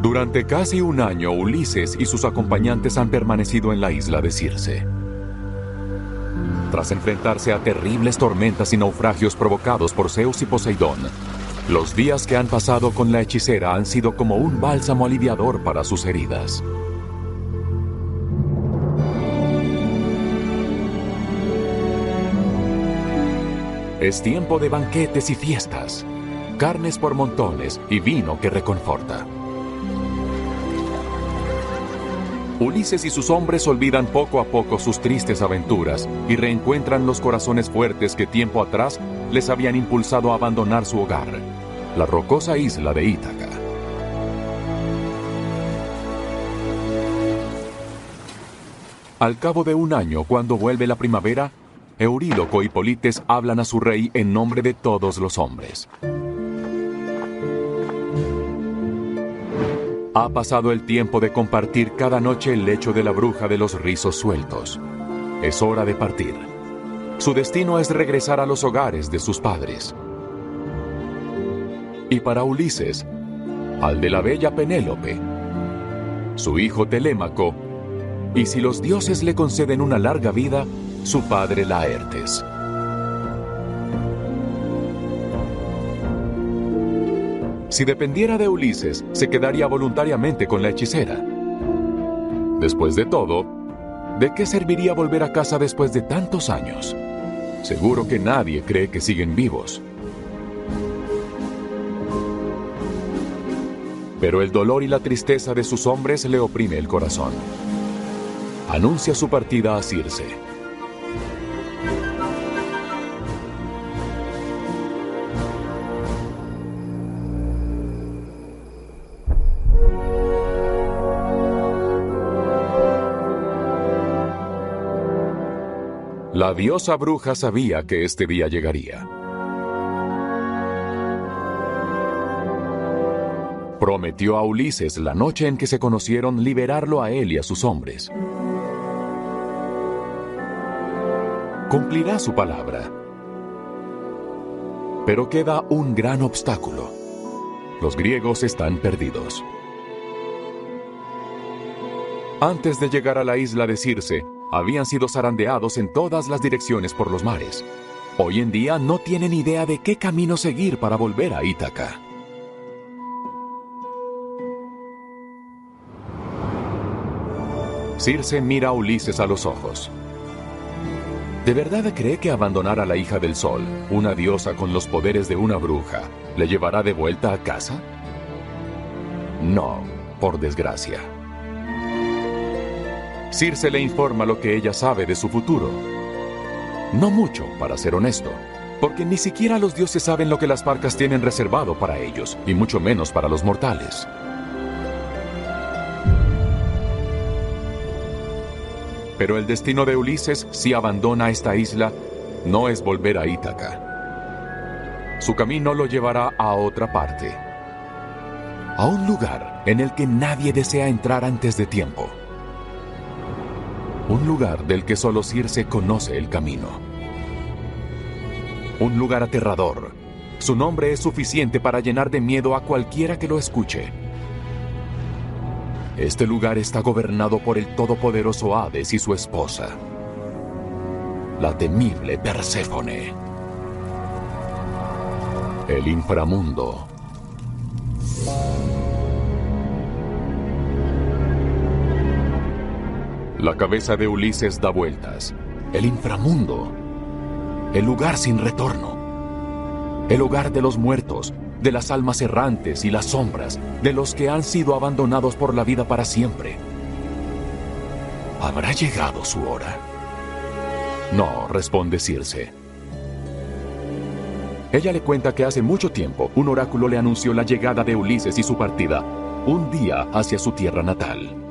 Durante casi un año, Ulises y sus acompañantes han permanecido en la isla de Circe. Tras enfrentarse a terribles tormentas y naufragios provocados por Zeus y Poseidón, los días que han pasado con la hechicera han sido como un bálsamo aliviador para sus heridas. Es tiempo de banquetes y fiestas, carnes por montones y vino que reconforta. Ulises y sus hombres olvidan poco a poco sus tristes aventuras y reencuentran los corazones fuertes que tiempo atrás les habían impulsado a abandonar su hogar, la rocosa isla de Ítaca. Al cabo de un año, cuando vuelve la primavera, Euríloco y Polites hablan a su rey en nombre de todos los hombres. Ha pasado el tiempo de compartir cada noche el lecho de la bruja de los rizos sueltos. Es hora de partir. Su destino es regresar a los hogares de sus padres. Y para Ulises, al de la bella Penélope, su hijo Telémaco, y si los dioses le conceden una larga vida, su padre Laertes. Si dependiera de Ulises, se quedaría voluntariamente con la hechicera. Después de todo, ¿de qué serviría volver a casa después de tantos años? Seguro que nadie cree que siguen vivos. Pero el dolor y la tristeza de sus hombres le oprime el corazón. Anuncia su partida a Circe. La diosa bruja sabía que este día llegaría. Prometió a Ulises la noche en que se conocieron liberarlo a él y a sus hombres. Cumplirá su palabra. Pero queda un gran obstáculo. Los griegos están perdidos. Antes de llegar a la isla de Circe, habían sido zarandeados en todas las direcciones por los mares. Hoy en día no tienen idea de qué camino seguir para volver a Ítaca. Circe mira a Ulises a los ojos. ¿De verdad cree que abandonar a la hija del sol, una diosa con los poderes de una bruja, le llevará de vuelta a casa? No, por desgracia. Circe le informa lo que ella sabe de su futuro. No mucho, para ser honesto, porque ni siquiera los dioses saben lo que las parcas tienen reservado para ellos, y mucho menos para los mortales. Pero el destino de Ulises, si abandona esta isla, no es volver a Ítaca. Su camino lo llevará a otra parte. A un lugar en el que nadie desea entrar antes de tiempo. Un lugar del que solo Circe conoce el camino. Un lugar aterrador. Su nombre es suficiente para llenar de miedo a cualquiera que lo escuche. Este lugar está gobernado por el todopoderoso Hades y su esposa, la temible Perséfone. El inframundo. La cabeza de Ulises da vueltas. El inframundo. El lugar sin retorno. El hogar de los muertos, de las almas errantes y las sombras, de los que han sido abandonados por la vida para siempre. ¿Habrá llegado su hora? No, responde Circe. Ella le cuenta que hace mucho tiempo un oráculo le anunció la llegada de Ulises y su partida, un día hacia su tierra natal.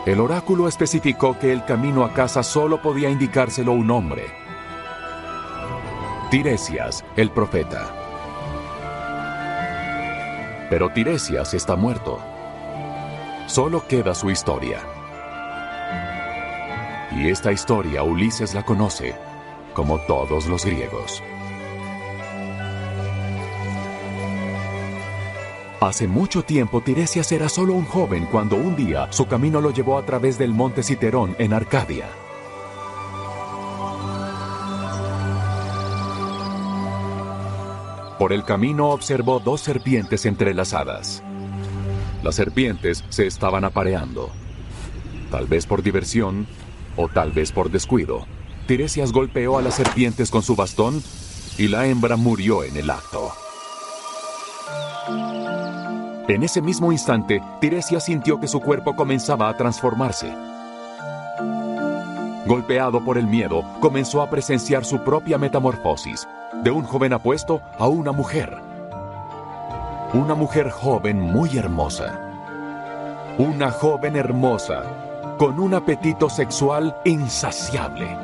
El oráculo especificó que el camino a casa solo podía indicárselo un hombre. Tiresias, el profeta. Pero Tiresias está muerto. Solo queda su historia. Y esta historia Ulises la conoce, como todos los griegos. Hace mucho tiempo Tiresias era solo un joven cuando un día su camino lo llevó a través del monte Citerón en Arcadia. Por el camino observó dos serpientes entrelazadas. Las serpientes se estaban apareando. Tal vez por diversión o tal vez por descuido. Tiresias golpeó a las serpientes con su bastón y la hembra murió en el acto. En ese mismo instante, Tiresias sintió que su cuerpo comenzaba a transformarse. Golpeado por el miedo, comenzó a presenciar su propia metamorfosis, de un joven apuesto a una mujer. Una mujer joven muy hermosa. Una joven hermosa, con un apetito sexual insaciable.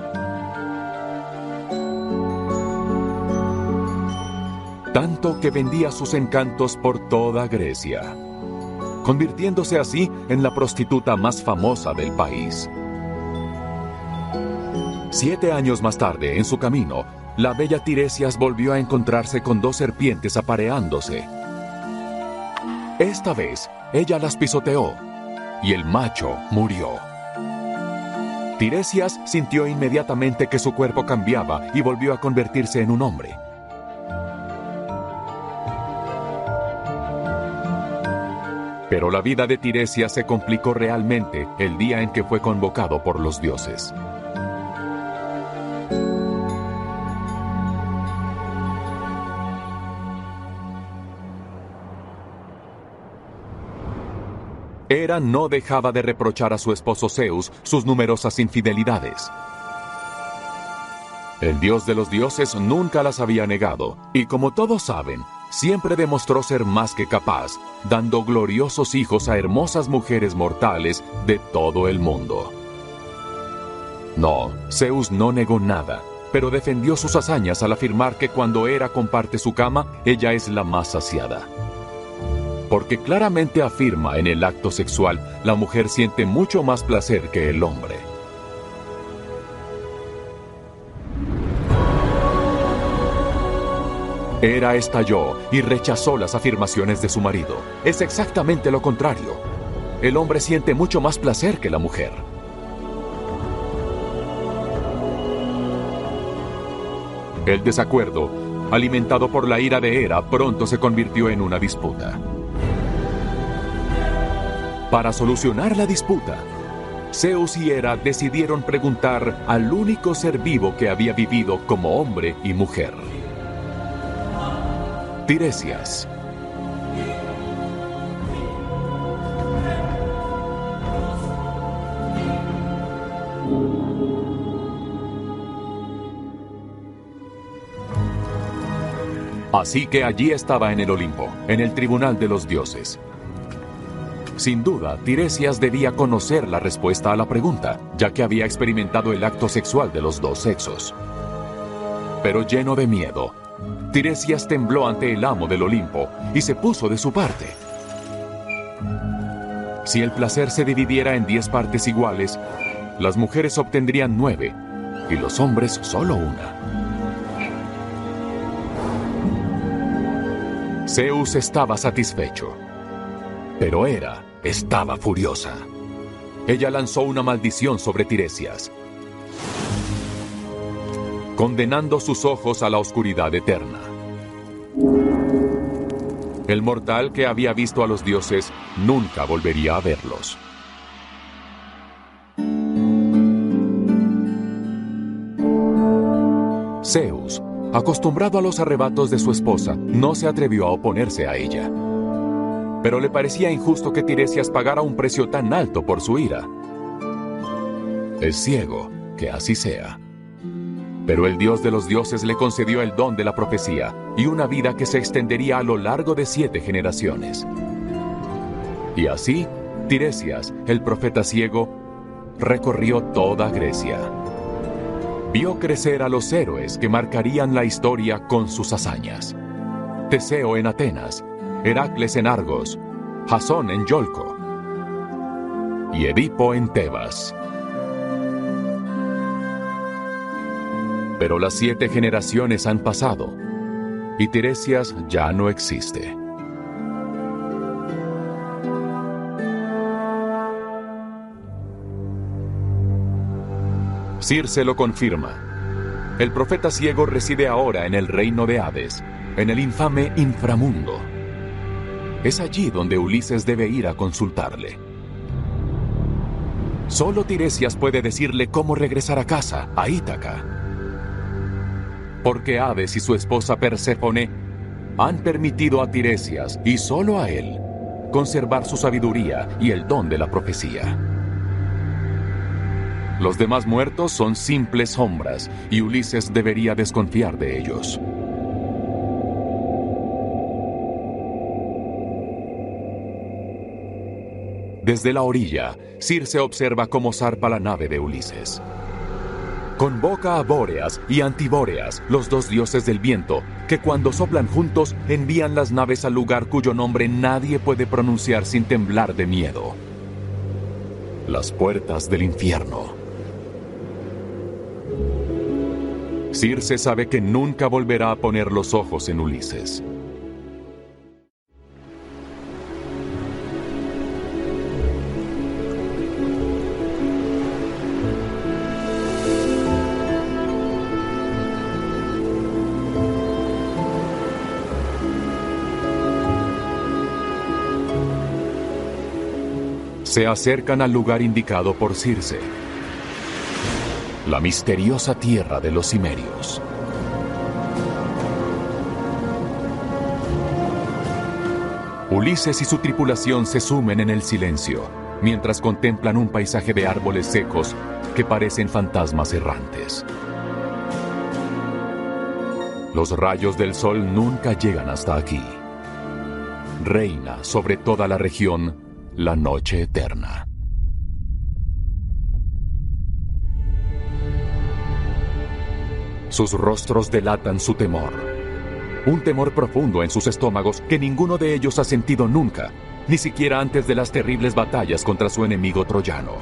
Tanto que vendía sus encantos por toda Grecia, convirtiéndose así en la prostituta más famosa del país. 7 años más tarde, en su camino, la bella Tiresias volvió a encontrarse con dos serpientes apareándose. Esta vez, ella las pisoteó, y el macho murió. Tiresias sintió inmediatamente que su cuerpo cambiaba y volvió a convertirse en un hombre. Pero la vida de Tiresias se complicó realmente el día en que fue convocado por los dioses. Hera no dejaba de reprochar a su esposo Zeus sus numerosas infidelidades. El dios de los dioses nunca las había negado, y como todos saben, siempre demostró ser más que capaz, dando gloriosos hijos a hermosas mujeres mortales de todo el mundo. No, Zeus no negó nada, pero defendió sus hazañas al afirmar que cuando Hera comparte su cama, ella es la más saciada. Porque claramente afirma en el acto sexual, la mujer siente mucho más placer que el hombre. Hera estalló y rechazó las afirmaciones de su marido. Es exactamente lo contrario. El hombre siente mucho más placer que la mujer. El desacuerdo, alimentado por la ira de Hera, pronto se convirtió en una disputa. Para solucionar la disputa, Zeus y Hera decidieron preguntar al único ser vivo que había vivido como hombre y mujer: Tiresias. Así que allí estaba en el Olimpo, en el tribunal de los dioses. Sin duda, Tiresias debía conocer la respuesta a la pregunta, ya que había experimentado el acto sexual de los dos sexos. Pero lleno de miedo, Tiresias tembló ante el amo del Olimpo y se puso de su parte. Si el placer se dividiera en 10 partes iguales, las mujeres obtendrían 9 y los hombres solo una. Zeus estaba satisfecho, pero Hera estaba furiosa. Ella lanzó una maldición sobre Tiresias, condenando sus ojos a la oscuridad eterna. El mortal que había visto a los dioses nunca volvería a verlos. Zeus, acostumbrado a los arrebatos de su esposa, no se atrevió a oponerse a ella. Pero le parecía injusto que Tiresias pagara un precio tan alto por su ira. Es ciego, que así sea. Pero el dios de los dioses le concedió el don de la profecía y una vida que se extendería a lo largo de 7 generaciones. Y así, Tiresias, el profeta ciego, recorrió toda Grecia. Vio crecer a los héroes que marcarían la historia con sus hazañas. Teseo en Atenas, Heracles en Argos, Jasón en Yolco y Edipo en Tebas. Pero las 7 generaciones han pasado y Tiresias ya no existe. Circe lo confirma. El profeta ciego reside ahora en el reino de Hades, en el infame inframundo. Es allí donde Ulises debe ir a consultarle. Solo Tiresias puede decirle cómo regresar a casa, a Ítaca. Porque Hades y su esposa Perséfone han permitido a Tiresias, y solo a él, conservar su sabiduría y el don de la profecía. Los demás muertos son simples sombras, y Ulises debería desconfiar de ellos. Desde la orilla, Circe observa cómo zarpa la nave de Ulises. Convoca a Bóreas y Antibóreas, los 2 dioses del viento, que cuando soplan juntos envían las naves al lugar cuyo nombre nadie puede pronunciar sin temblar de miedo. Las puertas del infierno. Circe sabe que nunca volverá a poner los ojos en Ulises. Se acercan al lugar indicado por Circe, la misteriosa tierra de los cimerios. Ulises y su tripulación se sumen en el silencio, mientras contemplan un paisaje de árboles secos que parecen fantasmas errantes. Los rayos del sol nunca llegan hasta aquí. Reina sobre toda la región la noche eterna. Sus rostros delatan su temor. Un temor profundo en sus estómagos que ninguno de ellos ha sentido nunca, ni siquiera antes de las terribles batallas contra su enemigo troyano.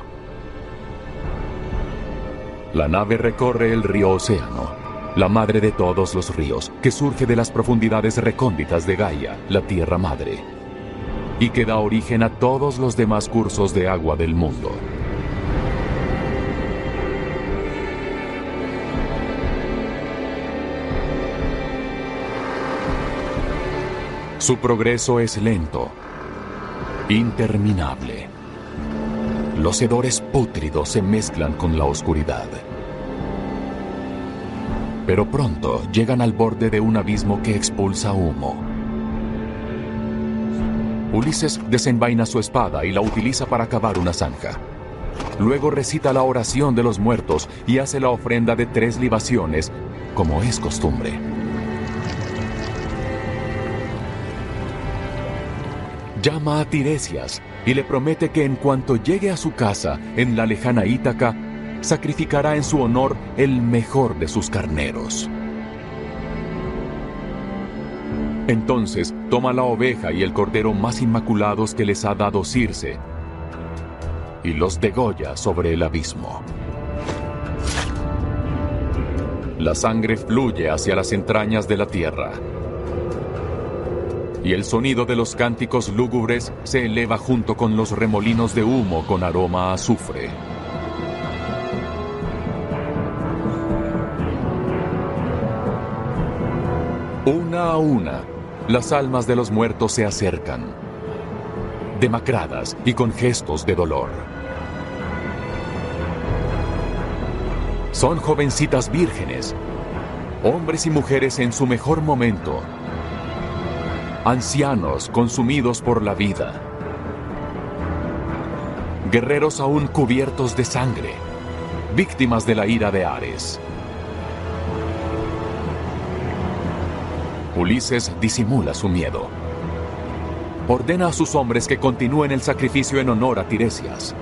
La nave recorre el río Océano, la madre de todos los ríos, que surge de las profundidades recónditas de Gaia, la Tierra Madre, y que da origen a todos los demás cursos de agua del mundo. Su progreso es lento, interminable. Los hedores pútridos se mezclan con la oscuridad. Pero pronto llegan al borde de un abismo que expulsa humo. Ulises desenvaina su espada y la utiliza para cavar una zanja. Luego recita la oración de los muertos y hace la ofrenda de 3 libaciones, como es costumbre. Llama a Tiresias y le promete que en cuanto llegue a su casa, en la lejana Ítaca, sacrificará en su honor el mejor de sus carneros. Entonces toma la oveja y el cordero más inmaculados que les ha dado Circe y los degolla sobre el abismo. La sangre fluye hacia las entrañas de la tierra y el sonido de los cánticos lúgubres se eleva junto con los remolinos de humo con aroma a azufre. Una a una, las almas de los muertos se acercan, demacradas y con gestos de dolor. Son jovencitas vírgenes, hombres y mujeres en su mejor momento, ancianos consumidos por la vida, guerreros aún cubiertos de sangre, víctimas de la ira de Ares. Ulises disimula su miedo. Ordena a sus hombres que continúen el sacrificio en honor a Tiresias.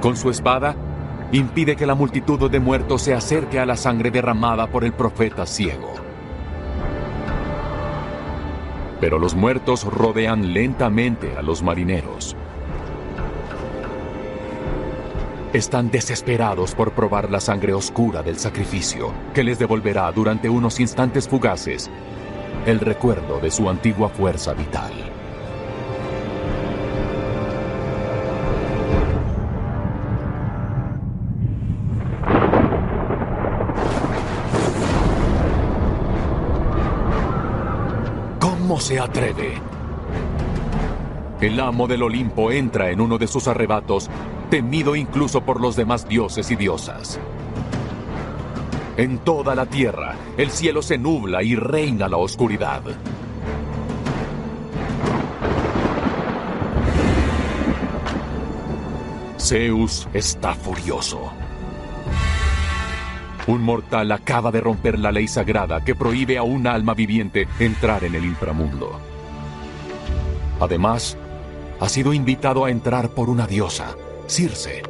Con su espada, impide que la multitud de muertos se acerque a la sangre derramada por el profeta ciego. Pero los muertos rodean lentamente a los marineros. están desesperados por probar la sangre oscura del sacrificio, que les devolverá durante unos instantes fugaces el recuerdo de su antigua fuerza vital. ¿Cómo se atreve? El amo del Olimpo entra en uno de sus arrebatos, temido incluso por los demás dioses y diosas. En toda la tierra, el cielo se nubla y reina la oscuridad. Zeus está furioso. Un mortal acaba de romper la ley sagrada que prohíbe a un alma viviente entrar en el inframundo. Además, ha sido invitado a entrar por una diosa, Circe.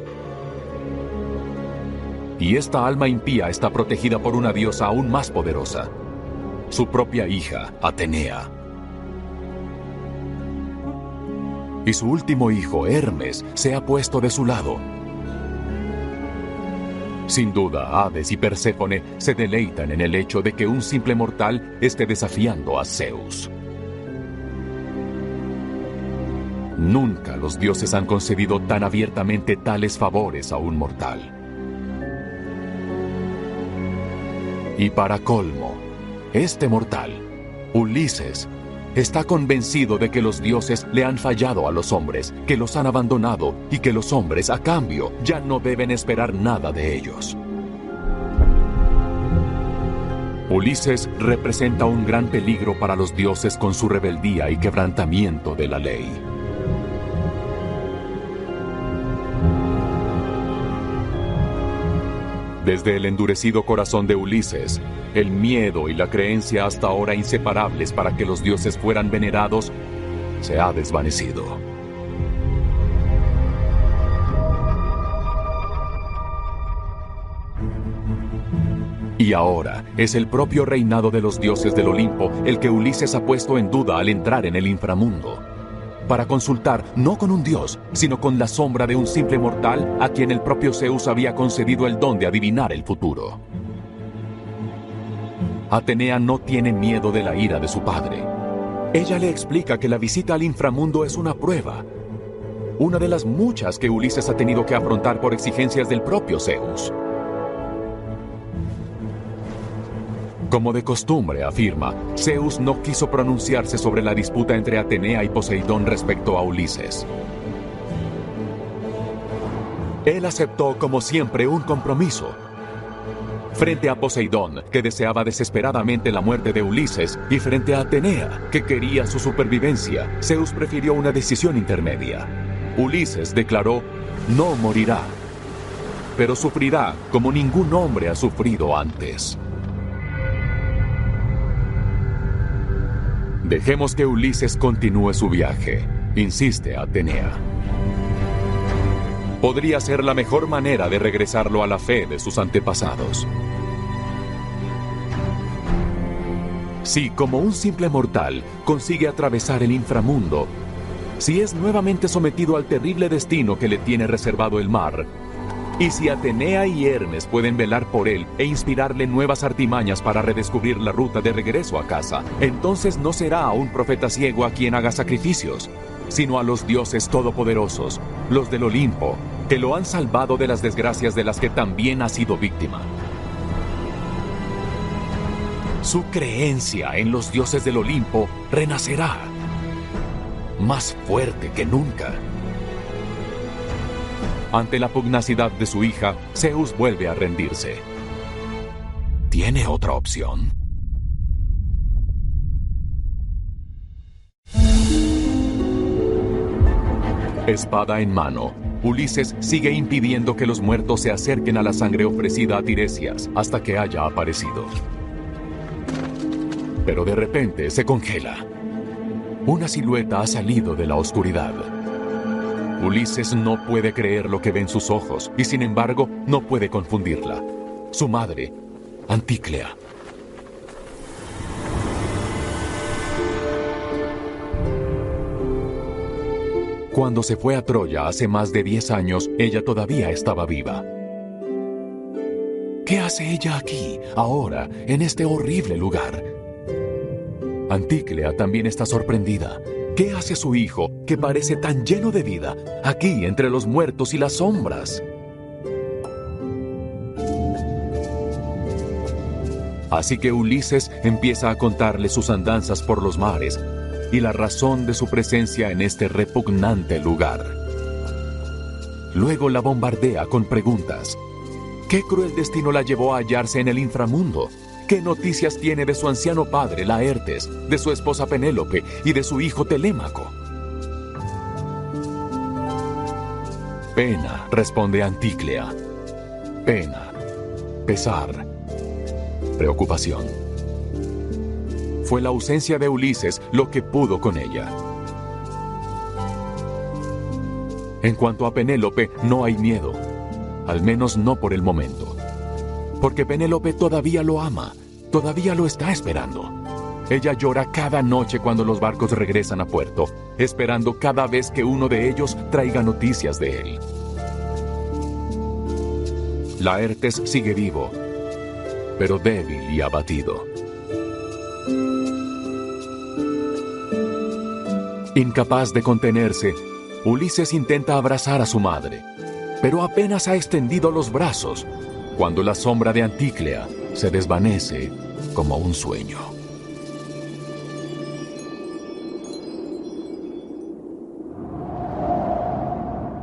Y esta alma impía está protegida por una diosa aún más poderosa, su propia hija, Atenea. Y su último hijo, Hermes, se ha puesto de su lado. Sin duda, Hades y Perséfone se deleitan en el hecho de que un simple mortal esté desafiando a Zeus. Nunca los dioses han concedido tan abiertamente tales favores a un mortal. Y para colmo, este mortal, Ulises, está convencido de que los dioses le han fallado a los hombres, que los han abandonado y que los hombres, a cambio, ya no deben esperar nada de ellos. Ulises representa un gran peligro para los dioses con su rebeldía y quebrantamiento de la ley. Desde el endurecido corazón de Ulises, el miedo y la creencia hasta ahora inseparables para que los dioses fueran venerados, se ha desvanecido. Y ahora es el propio reinado de los dioses del Olimpo el que Ulises ha puesto en duda al entrar en el inframundo, para consultar no con un dios, sino con la sombra de un simple mortal a quien el propio Zeus había concedido el don de adivinar el futuro. Atenea no tiene miedo de la ira de su padre. Ella le explica que la visita al inframundo es una prueba, una de las muchas que Ulises ha tenido que afrontar por exigencias del propio Zeus. Como de costumbre, afirma, Zeus no quiso pronunciarse sobre la disputa entre Atenea y Poseidón respecto a Ulises. Él aceptó, como siempre, un compromiso. Frente a Poseidón, que deseaba desesperadamente la muerte de Ulises, y frente a Atenea, que quería su supervivencia, Zeus prefirió una decisión intermedia. Ulises declaró, no morirá, pero sufrirá como ningún hombre ha sufrido antes. Dejemos que Ulises continúe su viaje, insiste Atenea. Podría ser la mejor manera de regresarlo a la fe de sus antepasados. Si, como un simple mortal, consigue atravesar el inframundo, si es nuevamente sometido al terrible destino que le tiene reservado el mar, y si Atenea y Hermes pueden velar por él e inspirarle nuevas artimañas para redescubrir la ruta de regreso a casa, entonces no será a un profeta ciego a quien haga sacrificios, sino a los dioses todopoderosos, los del Olimpo, que lo han salvado de las desgracias de las que también ha sido víctima. Su creencia en los dioses del Olimpo renacerá, más fuerte que nunca. Ante la pugnacidad de su hija, Zeus vuelve a rendirse. ¿Tiene otra opción? Espada en mano, Ulises sigue impidiendo que los muertos se acerquen a la sangre ofrecida a Tiresias hasta que haya aparecido. Pero de repente se congela. Una silueta ha salido de la oscuridad. Ulises no puede creer lo que ve en sus ojos y sin embargo no puede confundirla. Su madre, Anticlea. Cuando se fue a Troya hace más de 10 años, ella todavía estaba viva. ¿Qué hace ella aquí, ahora, en este horrible lugar? Antíclea también está sorprendida. ¿Qué hace su hijo, que parece tan lleno de vida, aquí entre los muertos y las sombras? Así que Ulises empieza a contarle sus andanzas por los mares y la razón de su presencia en este repugnante lugar. Luego la bombardea con preguntas. ¿Qué cruel destino la llevó a hallarse en el inframundo? ¿Qué noticias tiene de su anciano padre, Laertes, de su esposa Penélope y de su hijo Telémaco? Pena, responde Antíclea. Pena, pesar, preocupación. Fue la ausencia de Ulises lo que pudo con ella. En cuanto a Penélope, no hay miedo, al menos no por el momento. Porque Penélope todavía lo ama, todavía lo está esperando. Ella llora cada noche cuando los barcos regresan a puerto, esperando cada vez que uno de ellos traiga noticias de él. Laertes sigue vivo, pero débil y abatido. Incapaz de contenerse, Ulises intenta abrazar a su madre, pero apenas ha extendido los brazos cuando la sombra de Antíclea se desvanece como un sueño.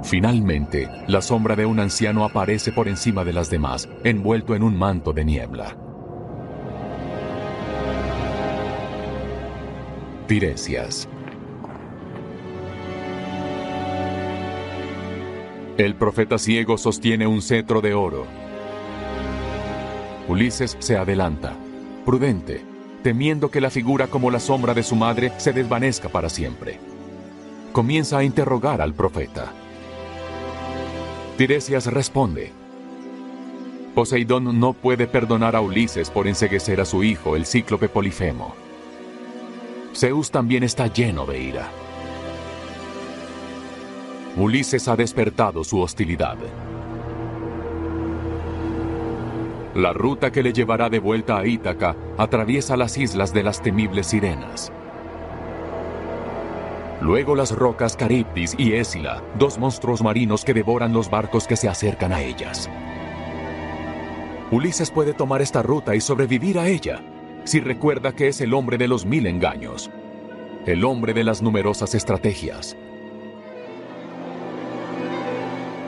Finalmente, la sombra de un anciano aparece por encima de las demás, envuelto en un manto de niebla. Tiresias. El profeta ciego sostiene un cetro de oro. Ulises se adelanta, prudente, temiendo que la figura como la sombra de su madre se desvanezca para siempre. Comienza a interrogar al profeta. Tiresias responde: Poseidón no puede perdonar a Ulises por enceguecer a su hijo, el cíclope Polifemo. Zeus también está lleno de ira. Ulises ha despertado su hostilidad. La ruta que le llevará de vuelta a Ítaca atraviesa las islas de las temibles sirenas. Luego las rocas Caribdis y Ésila, dos monstruos marinos que devoran los barcos que se acercan a ellas. Ulises puede tomar esta ruta y sobrevivir a ella, si recuerda que es el hombre de los 1000 engaños, el hombre de las numerosas estrategias.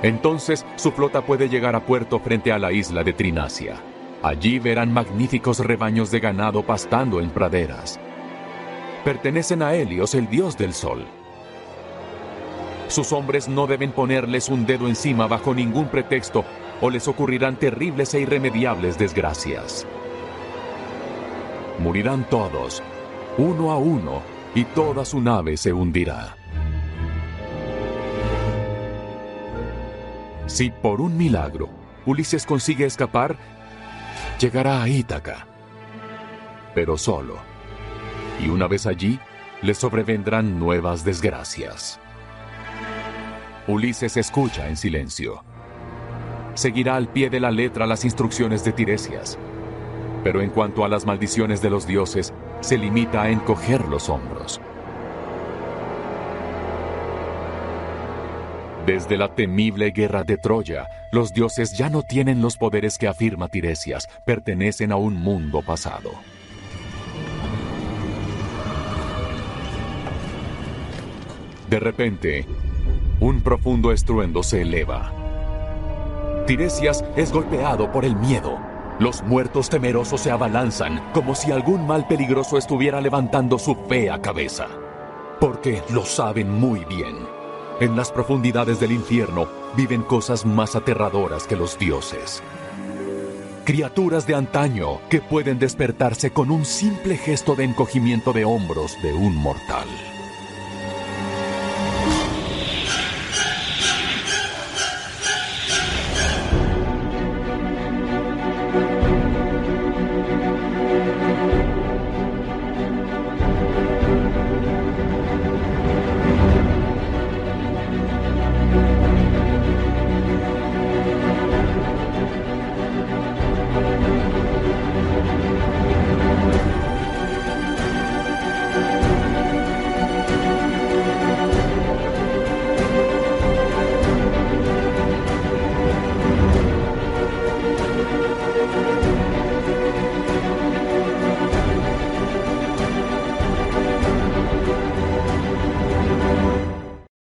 Entonces su flota puede llegar a puerto frente a la isla de Trinacia. Allí verán magníficos rebaños de ganado pastando en praderas. Pertenecen a Helios, el dios del sol. Sus hombres no deben ponerles un dedo encima bajo ningún pretexto o les ocurrirán terribles e irremediables desgracias. Morirán todos, uno a uno, y toda su nave se hundirá. Si por un milagro Ulises consigue escapar, llegará a Ítaca, pero solo. Y una vez allí, le sobrevendrán nuevas desgracias. Ulises escucha en silencio. Seguirá al pie de la letra las instrucciones de Tiresias, pero en cuanto a las maldiciones de los dioses, se limita a encoger los hombros. Desde la temible guerra de Troya, los dioses ya no tienen los poderes que afirma Tiresias, pertenecen a un mundo pasado. De repente, un profundo estruendo se eleva. Tiresias es golpeado por el miedo. Los muertos temerosos se abalanzan, como si algún mal peligroso estuviera levantando su fea cabeza. Porque lo saben muy bien. En las profundidades del infierno viven cosas más aterradoras que los dioses. Criaturas de antaño que pueden despertarse con un simple gesto de encogimiento de hombros de un mortal.